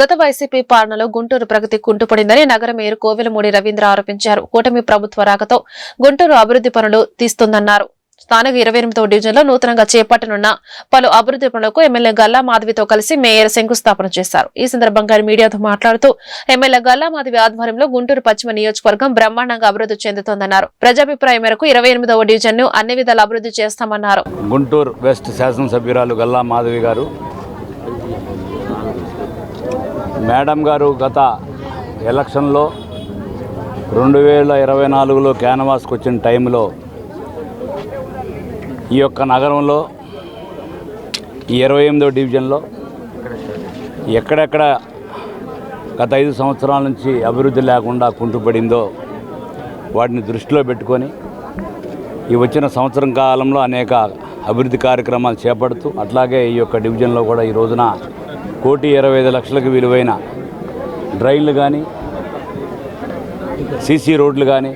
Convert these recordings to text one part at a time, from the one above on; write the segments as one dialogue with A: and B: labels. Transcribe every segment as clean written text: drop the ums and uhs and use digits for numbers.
A: గత వైసీపీ పాలనలో గుంటూరు ప్రగతి కుంటుపడిందని నగర మేయర్ కోవెలమూడి రవీంద్ర ఆరోపించారు. కూటమి ప్రభుత్వ రాకతో గుంటూరు అభివృద్ధి పనులు తీస్తుందన్నారు. స్థానిక 28వ డివిజన్లో నూతనంగా చేపట్టనున్న పలు అభివృద్ధి పనులకు ఎమ్మెల్యే గల్లా మాధవితో కలిసి మేయర్ శంకుస్థాపన చేశారు. ఈ సందర్భంగా మీడియాతో మాట్లాడుతూ ఎమ్మెల్యే గల్లా మాధవి ఆధ్వర్యంలో గుంటూరు పశ్చిమ నియోజకవర్గం బ్రహ్మాండంగా అభివృద్ధి చెందుతోందన్నారు. ప్రజాభిప్రాయం మేరకు 28వ డివిజన్ ను అన్ని విధాల అభివృద్ధి చేస్తామన్నారు.
B: గుంటూరు వెస్ట్ శాసనసభ్యురాలు గల్లా మాధవి గారు మేడం గారు గత ఎలక్షన్లో 2024లో క్యాన్వాస్కి వచ్చిన టైంలో ఈ యొక్క నగరంలో ఈ 28వ డివిజన్లో ఎక్కడెక్కడ గత 5 సంవత్సరాల నుంచి అభివృద్ధి లేకుండా కుంటుపడిందో వాటిని దృష్టిలో పెట్టుకొని ఈ వచ్చిన సంవత్సరం కాలంలో అనేక అభివృద్ధి కార్యక్రమాలు చేపడుతూ అట్లాగే ఈ యొక్క డివిజన్లో కూడా ఈ రోజున 1,25,00,000కి విలువైన డ్రైన్లు కానీ సీసీ రోడ్లు కానీ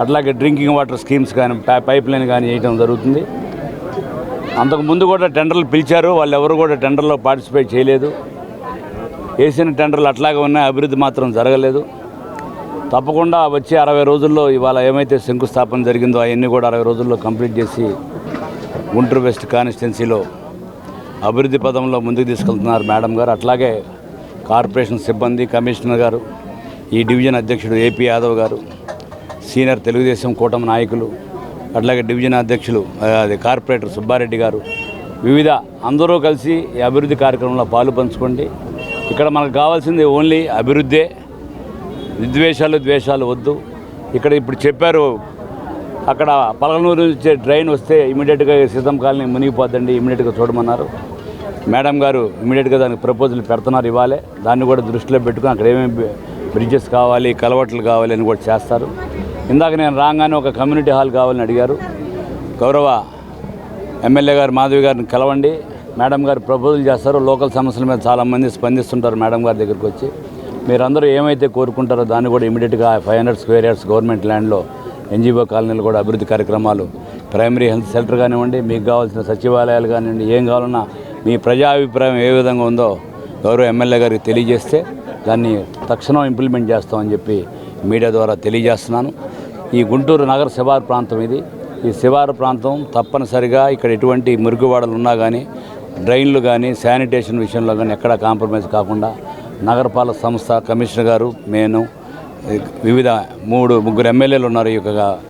B: అట్లాగే డ్రింకింగ్ వాటర్ స్కీమ్స్ కానీ పైప్ లైన్ కానీ వేయడం జరుగుతుంది. అంతకుముందు కూడా టెండర్లు పిలిచారు, వాళ్ళు ఎవరు కూడా టెండర్లో పార్టిసిపేట్ చేయలేదు. వేసిన టెండర్లు అట్లాగే ఉన్నాయి, అభివృద్ధి మాత్రం జరగలేదు. తప్పకుండా వచ్చే 60 రోజుల్లో ఇవాళ ఏమైతే శంకుస్థాపన జరిగిందో అవన్నీ కూడా 60 రోజుల్లో కంప్లీట్ చేసి గుంటూరు వెస్ట్ కాన్స్టిట్యున్సీలో అభివృద్ధి పదంలో ముందుకు తీసుకెళ్తున్నారు మేడం గారు. అట్లాగే కార్పొరేషన్ సిబ్బంది, కమిషనర్ గారు, ఈ డివిజన్ అధ్యక్షుడు ఏపీ యాదవ్ గారు, సీనియర్ తెలుగుదేశం కూటమి నాయకులు, అట్లాగే డివిజన్ అధ్యక్షులు కార్పొరేటర్ సుబ్బారెడ్డి గారు, వివిధ అందరూ కలిసి ఈ అభివృద్ధి కార్యక్రమంలో పాలు పంచుకోండి. ఇక్కడ మనకు కావాల్సింది ఓన్లీ అభివృద్ధే, విద్వేషాలు ద్వేషాలు వద్దు. ఇక్కడ ఇప్పుడు చెప్పారు, అక్కడ పలకనూరు నుంచి డ్రైన్ వస్తే ఇమీడియట్గా సీతం కాలనీ మునిగిపోద్దండి, ఇమీడియట్గా చూడమన్నారు. మేడం గారు ఇమీడియట్గా దానికి ప్రపోజల్ పెడుతున్నారు ఇవ్వాలి. దాన్ని కూడా దృష్టిలో పెట్టుకుని అక్కడ ఏమేమి బ్రిడ్జెస్ కావాలి, కలవట్లు కావాలి అని కూడా చేస్తారు. ఇందాక నేను రాగానే ఒక కమ్యూనిటీ హాల్ కావాలని అడిగారు. గౌరవ ఎమ్మెల్యే గారు మాధవి గారిని కలవండి, మేడం గారు ప్రపోజల్ చేస్తారు. లోకల్ సమస్యల మీద చాలామంది స్పందిస్తుంటారు మేడం గారి దగ్గరికి వచ్చి. మీరందరూ ఏమైతే కోరుకుంటారో దాన్ని కూడా ఇమీడియట్గా 500 స్క్వేర్ యార్డ్స్ గవర్నమెంట్ ల్యాండ్లో ఎన్జిఓ కాలనీలు కూడా అభివృద్ధి కార్యక్రమాలు, ప్రైమరీ హెల్త్ సెంటర్ కానివ్వండి, మీకు కావాల్సిన సచివాలయాలు కానివ్వండి, ఏం కావాలన్నా మీ ప్రజాభిప్రాయం ఏ విధంగా ఉందో గౌరవ ఎమ్మెల్యే గారికి తెలియజేస్తే దాన్ని తక్షణం ఇంప్లిమెంట్ చేస్తామని చెప్పి మీడియా ద్వారా తెలియజేస్తున్నాను. ఈ గుంటూరు నగర శివారు ప్రాంతం ఇది. ఈ శివారు ప్రాంతం తప్పనిసరిగా ఇక్కడ ఎటువంటి మురుగువాడలు ఉన్నా కానీ, డ్రైన్లు కానీ, శానిటేషన్ విషయంలో కానీ ఎక్కడా కాంప్రమైజ్ కాకుండా నగరపాలక సంస్థ కమిషనర్ గారు, నేను, వివిధ 3 ముగ్గురు ఎమ్మెల్యేలు ఉన్నారు ఈ యొక్క